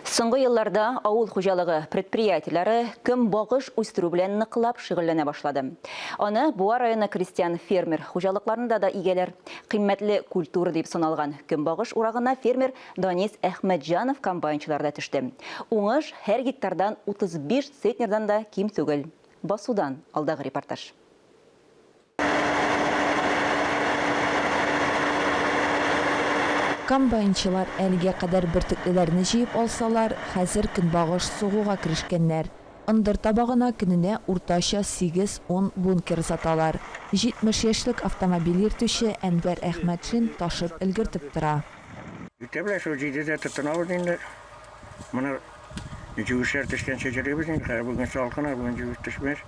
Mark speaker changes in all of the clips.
Speaker 1: Соңғы елларда ауыл хуҗалыгы предприятиеләре кем багыш үстерү белән ныклап шөгыльләнә башлады. Аны Буа районы крестьян фермер хуҗалыкларында да игәләр. Кыйммәтле культура дип саналган кем багыш урагына фермер Данис Әхмәтҗанов комбайнчыларда төште. Уңыш һәр гектардан 35 центнердан да ким түгел. Басудан алдагы репортаж.
Speaker 2: Комбайнчылар әлегә кадәр бөртеклеләрне җыеп алсалар, хәзер көнбагыш сугуга киришкәннәр. Ындыр табагына көненә уртача 8-10 бункер саталар. 70 яшьлек автомобиль йөртүче Әнвәр Әхмәтшин ташып өлгертеп тора.
Speaker 3: Үтәблә шул җидедә тотынабыз инде. Моны җүшәр төшкән шәҗәрәбез инде. Бүген салкын, бүген җүш төшмәс.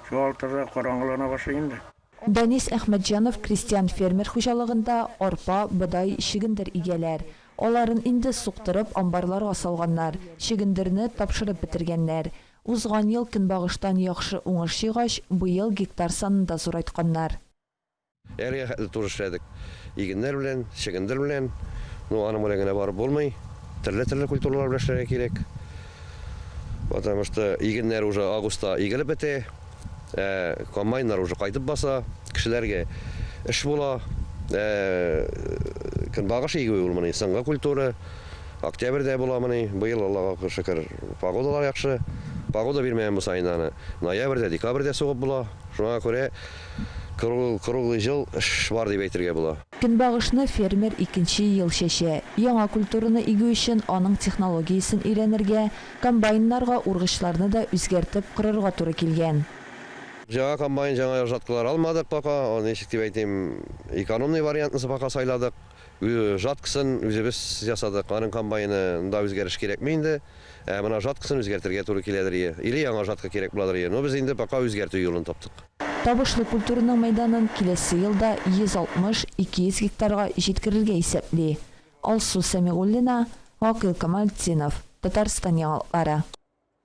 Speaker 3: Шул алтыда караңгылана башлый инде.
Speaker 2: Данис Әхмәтҗанов крестьян фермер хуҗалыгында арпа, бодай, чигендер игәләр. Аларын инде суктырып амбарларга салганнар, чигендерне тапшырып бетергәннәр. Узган ел көнбагыштан яхшы уңыш җыйгач, бу ел гектар санында зурайтканнар.
Speaker 4: Әргә хәтле туры эшләдек. Игеннәр белән, чигендер белән, аның белән генә барып булмый. Төрле культуралар белән эшләргә кирәк. Потому что игеннәр уже августта игелеп бетә. Комбайннар уже кайтып баса, кешеләргә эш була. Көнбагыш игү булмый, соңгы культура. Октябрьдә буламыни, быел Аллага шөкер, погодалар яхшы. Погода бирмәгән булса инде, ноябрьдә, декабрьдә сугып була. Шуңа күрә круглый ел эш бар дип әйтергә була.
Speaker 2: Көнбагышны фермер 2нче ел чәчә. Яңа культураны игү өчен аның технологиясын өйрәнергә, комбайннарга ургычларны да үзгәртеп кырырга туры килгән.
Speaker 4: Жаңа комбайн, жаңа жаткалар алмадык пока. Ничек дип әйтим, экономный вариантны пока сайладык. Жаткысын үзебез ясадык. Аның комбайны да үзгәреш кирәкме инде? Менә жаткысын үзгәртергә туры киләдер. Или яңа жатка кирәк буладыр. Но без инде пока үзгәртү юлын таптык.
Speaker 2: Табышлы культураның мәйданын киләсе елда 160-200 гектарга җиткерергә исәпли. Алсу Сәмигуллина, Акыл Камалтдинов, Татарстан яңалыклары.